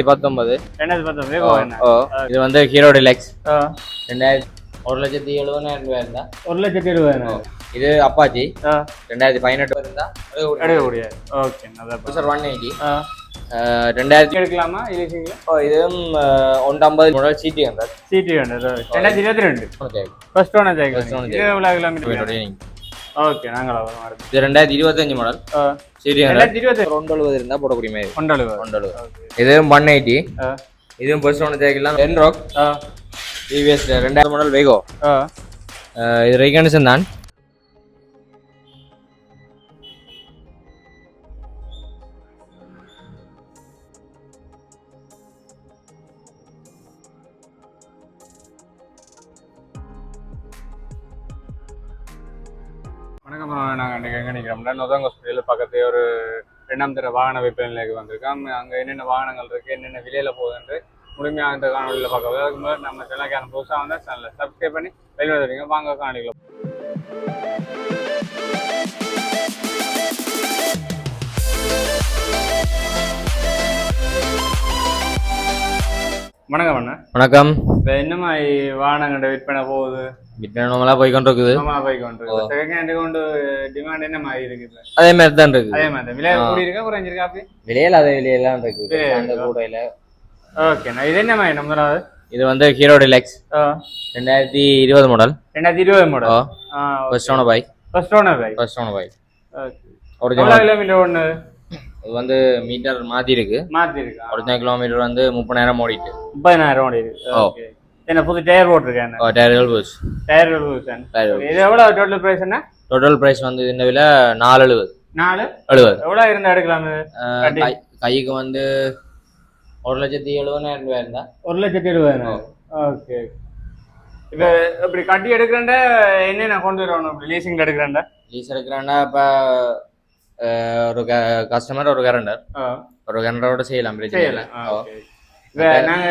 2019. 2019 இது வந்து hero deluxe 1,70,000 இருந்தா 1,70,000 இது அப்பாச்சி 2018 இருந்தா எடுக்கக்கூடிய ஓகே சார் 180 2000 எடுக்கலாமா லீசிங்ல இதுவும் 150 model CD 100 CD 100 2022 first owner ஜெயிக்கலாம் இது எவ்வளவு கிலோமீட்டர் ஓகே நாங்களா வரோம் இது 2025 மாடல் சிடி 170 இருந்தா போடக்கூடிய மாதிரி 170 இதுவும் 180 இதுவும் ஃபர்ஸ்ட் ஓனர் ஜெயிக்கலாம் என்ராக் டிவிஎஸ் 2000 மாடல் வேகோ இது ரீகண்டிஷன் தான் வணக்கம். நாங்கள் அன்றைக்கி எங்கே நிற்கிறோம்னா நொதங்க ஹாஸ்பிட்டலில் பக்கத்து ஒரு 2ஆம் தர வாகன விற்பனை நிலையத்துக்கு வந்திருக்கோம். அங்கே என்னென்ன வாகனங்கள் இருக்குது, என்னென்ன விலையில் போகுதுன்று முழுமையாக இந்த காணொலியில் பார்க்க. அதுக்கு முன்னாடி நம்ம சேனலுக்கான புதுசாக வந்து சேனலை சப்ஸ்கிரைப் பண்ணி வெளியில் வந்துடுங்க. வாங்க காணொலிகள். வணக்கம் அண்ணா. வணக்கம். இப்போ என்ன மாதிரி வாகனங்களோட விற்பனை போகுது? விற்பனை போய்கொண்டு இருக்குது. செகண்ட் ஹேண்ட் கொண்டு டிமாண்ட் என்ன மாதிரி இருக்குது? அதே மாதிரி தான் இருக்கு. அதே மாதிரி விலை கூடி இருக்கா குறைஞ்சிருக்கா? அப்படி விலையில அதே விலையெல்லாம் இருக்குது அந்த கூடையில. ஓகேண்ணா. இது என்ன மாதிரி நம்பராது? இது வந்து hero deluxe 2020 model 2020 model first owner bike. எவ்வளவு கிலோமீட்டர் ஒன்று? இது வந்து மீட்டர் மாத்தி இருக்கு. ஒரிஜினல் கிலோமீட்டர் வந்து 30,000 ஓடிட்டு 30,000 ஓடி இருக்கு. ஓகே. என்ன புது டயர் போட்டுருக்கேன்? டயர்கள் புஷ். இது எவ்வளவு டோட்டல் பிரைஸ்? என்ன டோட்டல் பிரைஸ் வந்து இந்த விலை 470. 470 எவ்வளவு இருந்தா எடுக்கலாம்? கைக்கு வந்து 1,70,000 இருந்தா 1,70,000. ஓகே. இப்ப இப்படி கட்டி எடுக்கிறேன்டா என்ன நான் கொண்டு வரணும்? இப்படி லீசிங்ல எடுக்கிறேன்டா? லீஸ் எடுக்கிறேன்டா இப்ப ஒரு கஸ்டமர் ஒரு கரண்டரோட செய்யலாம். நாங்க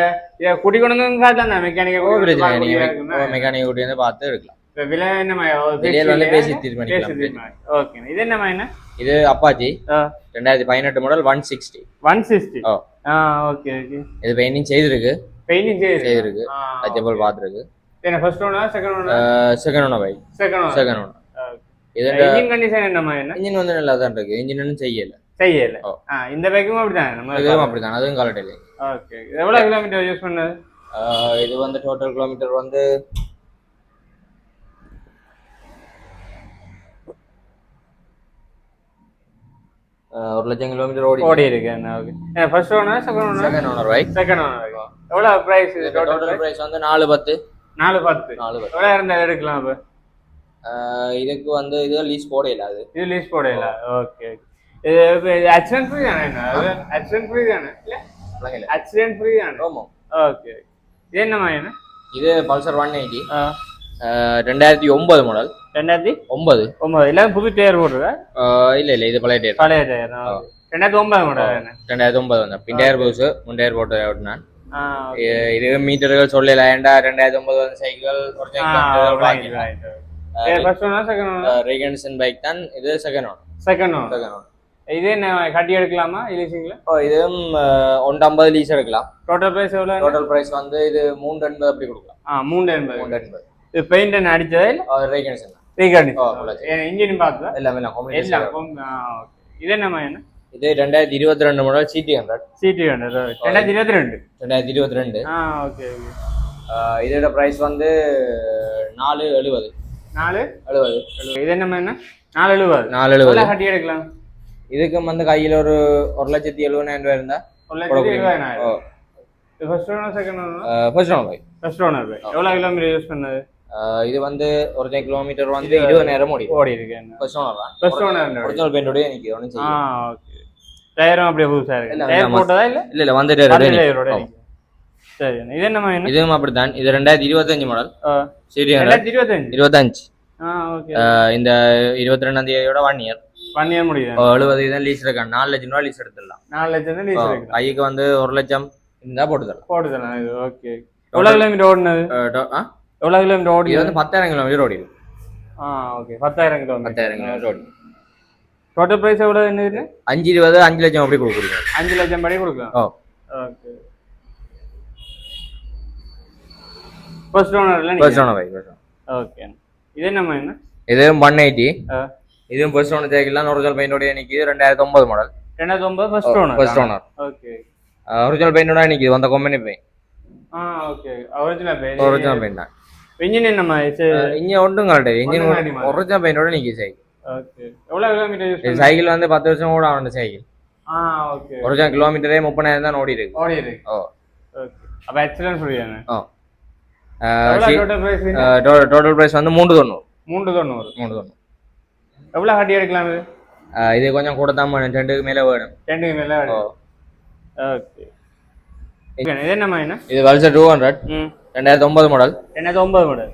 குடி கொண்டு மெக்கானிக்க கூட்டி வந்து பார்த்து எடுக்கலாம். விலை என்ன பேசி தீர்மானிக்கலாம். ஓகே. இது என்ன? இது அப்பாச்சி 2018 மாடல் 160. ஓகே. இது பெயிண்டிங் செய்திருக்கு. டச்சபிள் பாத்துருக்கு. First owner second owner bike. Second owner. Engine condition என்னமா? இன்ஜின் வந்து நல்லா தான் இருக்கு. இன்ஜின் ஒன்றும் செய்யல. இந்த பைக்கும் அப்படிதான். இதுவும் அப்படிதான். அதுவும் காலட் இல்லை. ஓகே. எவ்வளவு கிலோமீட்டர் யூஸ் பண்ணது? இது வந்து டோட்டல் கிலோமீட்டர் வந்து 1,00,000 கிலோமீட்டர் ஓடி இருக்கு. First owner second owner bike. எவ்வளவு பிரைஸ்? டோட்டல் பிரைஸ் வந்து 410. 410 எவ்வளவு இருந்தா எடுக்கலாம்? அப்ப இதுக்கு வந்து இது லீஸ் போடல. இது லீஸ் போடல. ஓகே. இது ஆக்சிடென்ட் ஃப்ரீ தானே? ஆக்சிடென்ட் ஃப்ரீ தானே? ஆக்சிடென்ட் ஃப்ரீ தானே? ஆமா. ஓகே. இது என்ன மாதிரி? இது பல்சர் 180 2009 மாடல். 2009 எல்லாம் புது டயர் போட்டுருக்கா? இல்ல இது பழைய டயர். 2009 மாடல். 2009 வந்தா பின் டயர் புதுசு முன் டயர் போட்டு ஓட்டினான். இது மீட்டர்கள் சொல்லல. 2009 வந்து சைக்கிள் ரீகண்டிஷன் பைக் தான். இது செகண்ட் ஓனர். இது என்ன கட்டி எடுக்கலாமா லீசிங்ல? இதுவும் 150 லீஸ் எடுக்கலாம். டோட்டல் பிரைஸ் எவ்வளவு? டோட்டல் பிரைஸ் வந்து இது 380 அப்படி கொடுக்கலாம். 380. இது பெயிண்ட் என்ன அடிச்சதா இல்ல ரீகண்டிஷன்? இன்ஜின் பார்த்தா எல்லாமே இது என்னமா? என்ன இது 2022 மாடல் சிடி 100. 2022. ஓகே. இதோட பிரைஸ் வந்து 470. இது என்ன? 470 கட்டி எடுக்கலாம். இதுக்கு வந்து கையில ஒரு 1,70,000 இருந்தா 1,70,000. First owner second owner? First owner. எவ்வளவு கிலோமீட்டர் யூஸ் பண்ணது? இது வந்து ஒரிஜினல் கிலோமீட்டர் வந்து 20,000 ஓடி இருக்கு. ஃபர்ஸ்ட் ஓனர் ஒரிஜினல் பெயிண்டோட எனக்கு ஒண்ணும் செய்யல. ஓகே. டயரும் அப்படியே புதுசா இருக்கு. டயர் போட்டதா இல்ல? இல்ல வந்துட்டே சரி. இது என்னமா? இதுவும் அப்படிதான். இது 2025 மாடல். சரி 2025. ஓகே. இந்த 22ஆம் தேதியோட 1 இயர் முடியுது. 70 தான் லீஸ் இருக்கான். 4,00,000 லீஸ் எடுத்துடலாம். 4,00,000 லீஸ் இருக்கு. கைக்கு வந்து 1,00,000 இருந்தா போட்டுதரலாம். இது ஓகே. எவ்வளவு கிலோமீட்டர் ஓடுனது? எவ்வளவு கிலோமீட்டர் ஓடி? இது வந்து 10,000 கிலோமீட்டர் ஓடி. ஓகே. 10,000 கிலோமீட்டர் ஓடி. டோட்டல் பிரைஸ் எவ்வளவு? என்ன 5,20 5,00,000 அப்படி கொடுக்குறீங்க? 5,00,000 படி கொடுக்கலாம். ஓகே ஃபர்ஸ்ட் ஓனர்ல ஃபர்ஸ்ட் ஓனர் பைக் ஓகே இது என்னம்மா என்ன இது 180 இதுவும் ஃபர்ஸ்ட் ஓனர் சைக்கிள் ஒரிஜினல் பெயிண்டோட நிக்குது 2009 model 2009 first owner okay original பெயிண்டோட நிக்குது அந்த company paint okay original paint தான் இன்ஜின் என்னம்மா இன்ஜின் ஒன்றும் கரெக்ட் இன்ஜின் ஒரிஜினல் பெயிண்டோட நிக்குது சைக்கிள் ஓகே எவ்வளவு கிலோமீட்டர் யூஸ் சைக்கிள் வந்து 10 வருஷம் கூட ஆன சைக்கிள் ஓகே ஒரிஜினல் கிலோமீட்டரே 30,000 தான் ஓடி இருக்கு ஓகே அப்ப ஆக்சிடென்ட் ஃப்ரீயான டோட்டல் பிரைஸ் வந்து 390 எவ்வளவு ஹாட்டி எடுக்கலாம் இது கொஞ்சம் கூட தான் வேணும் 2க்கு மேல வேணும் 2க்கு மேல ஓகே இது என்னம்மா என்ன இது வல்சர் 200 2009 மாடல் 2009 மாடல்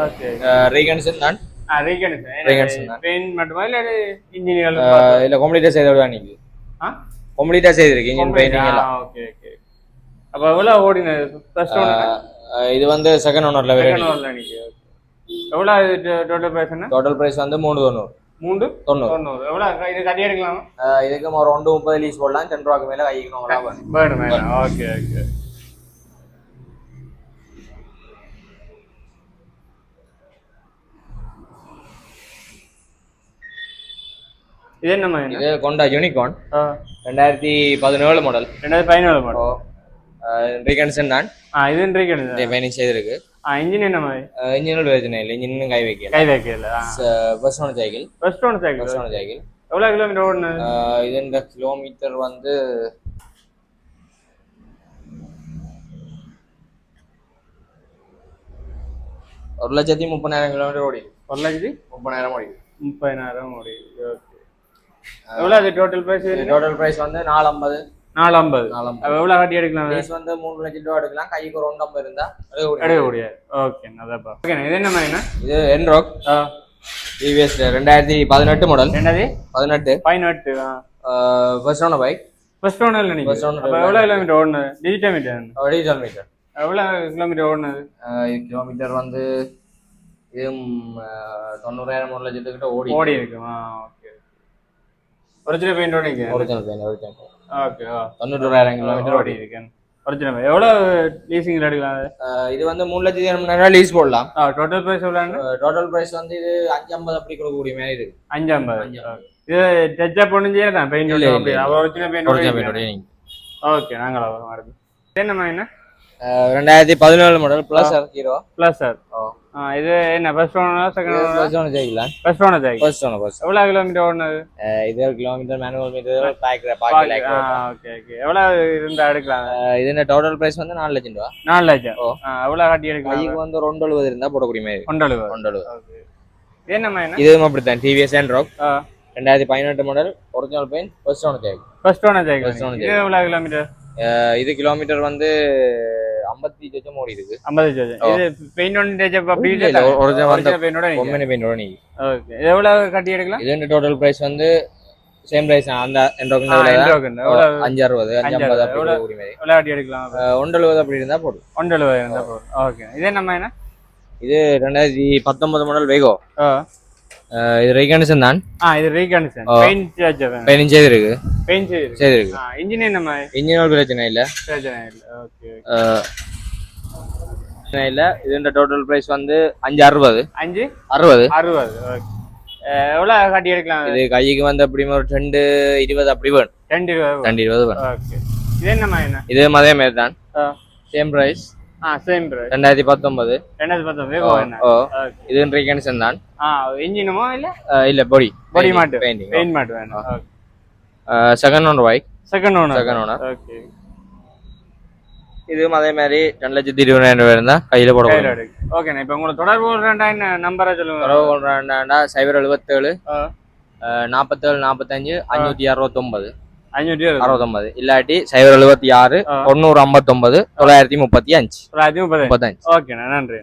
ஓகே ரீகன்சன் தான் ரீகன்சன் தான் பெயிண்ட் மட்டுமா இல்ல இன்ஜினியர் இல்ல கம்ப்ளீட்டா செய்தது நிக்குது கம்ப்ளீட்டா செய்திருக்கு இன்ஜின் பெயிண்டிங் எல்லாம் ஓகே ஓகே அப்ப எவ்வளவு ஓடினது ஃபர்ஸ்ட் ஓனர் இது வந்து செகண்ட் ஓனர்ல நிக்குது எவ்வளவு டோட்டல் பிரைஸ் என்ன டோட்டல் பிரைஸ் வந்து 390 எவ்வளவு இது கட்டி எடுக்கலாம் இதுக்கு ஒரு 130 லீஸ் போடலாம் 10 ரூபாய்க்கு மேல கைக்கணும் வேணும் ஓகே ஓகே இது என்னம்மா இது கொண்டா யூனிகார்ன் 2017 மாடல் ரீகன்சன் தான் இது ரீகன்சன் பெயிண்டிங் செய்திருக்கு இன்ஜின் என்னம்மா இன்ஜினல் பிரச்சனை இல்லை இன்ஜின் கை வைக்கல ஃபர்ஸ்ட் ஓனர் சைக்கிள் எவ்வளவு கிலோமீட்டர் ஓடுனது இது இந்த கிலோமீட்டர் வந்து ஒரு 130,000 கிலோமீட்டர் ஓடி 130,000 ஓடி ஓகே எவ்வளவு டோட்டல் பிரைஸ் வந்து 450 எவ்வளவு கட்டி எடுக்கலாம் பிரைஸ் வந்து 3 லட்சம் ரூபாய் எடுக்கலாம் கைக்கு ஒரு 150 இருந்தா எடுக்க முடியாது ஓகே அதாப்பா ஓகே இது என்னம்மா என்ன இது Ntorq TVS 2018 model 18 first owner bike first ஓனர்ல நீங்க அப்ப எவ்வளவு கிலோமீட்டர் ஓடுனது டிஜிட்டல் மீட்டர் எவ்வளவு கிலோமீட்டர் ஓடுனது கிலோமீட்டர் வந்து இது 90,000 1 லட்சத்துக்கிட்ட ஓடி இருக்கு ஓகே ஒரிஜினல் பெயிண்டோட ஒரிஜினல் ஓகே 91,000 கிலோமீட்டர் ஓடி இருக்கு ஒரிஜினல் எவ்வளவு லீசிங்ல எடுக்கலாம் இது வந்து 3,80,000 லீஸ் போடலாம் டோட்டல் பிரைஸ் எவ்வளவு டோட்டல் பிரைஸ் வந்து இது 550 அப்படி கொடுக்கக்கூடிய மாதிரி இருக்கு 550 இது டச் அப் ஒண்ணும் செய்யலாம் பெயிண்ட் அப்படி ஒரிஜினல் பெயிண்டோட ஓகே நாங்களா என்னம்மா என்ன 2017 மாடல் பிளஸ் ஹீரோ இது என்ன first owner second owner first owner cycle first owner எவ்வளவு கிலோமீட்டர் ஓடுனது இது கிலோமீட்டர் மேனுவல் மீட்டர் ஓகே எவ்வளவு இருந்தா எடுக்கலாம் இது டோட்டல் பிரைஸ் வந்து 4 லட்சம் ரூபாய் 4 லட்சம் எவ்வளவு கட்டி எடுக்கலாம் இதுக்கு வந்து 270 இருந்தா போடக்கூடிய மாதிரி 270 இது என்னம்மா என்ன இதுவும் அப்படித்தான் TVS Ntorq 2018 model original paint first owner cycle இது எவ்வளவு கிலோமீட்டர் இது கிலோமீட்டர் வந்து 50 லட்சம் ஓடி இருக்கு 50 லட்சம் இது பெயிண்ட் ஒன் டச் அப் அப்படி இல்ல ஒரிஜினல் பெயிண்டோட கம்பெனி பெயிண்டோட நீ ஓகே எவ்வளவு கட்டி எடுக்கலாம் இது டோட்டல் பிரைஸ் வந்து சேம் பிரைஸ் அந்த என்ரோக் 560 அப்படி ஓடி மாதிரி எவ்வளவு கட்டி எடுக்கலாம் 170 அப்படி இருந்தா போடு 170 இருந்தா போடு ஓகே இது நம்ம என்ன இது 2019 மாடல் வேகோ இது ரீகன்சன் தான் இது ரீகன்சன் பெயிண்ட் செய்திருக்கு இன்ஜின் என்னம்மா இன்ஜின் பிரச்சனை இல்ல ஓகே இல்ல இது டோட்டல் பிரைஸ் வந்து 560 ஓகே எவ்வளவு கட்டி எடுக்கலாம் இது கைக்கு வந்து அப்படி ஒரு 220 அப்படி வேணும் 220 வேணும் ஓகே இது என்னம்மா என்ன இது அதே மாதிரி தான் சேம் பிரைஸ் சேம் பிரைஸ் 2019 வேகோ என்ன இது ரீகன்சன் தான் இன்ஜினுமா இல்ல பாடி மாட்டு பெயிண்ட் மாட்டு வேணும் okay second owner bike second owner okay இதுவும் அதே மாதிரி 2,20,000 இருந்தா கையில போட ஓகே இப்போ உங்களுக்கு தொடர்பு கொள்றேன்டா என்ன நம்பரை சொல்லுங்க தொடர்பு கொள்றேன்டா 077 47 45 569 இல்லாட்டி 076 90 59 935 ஓகே நன்றி.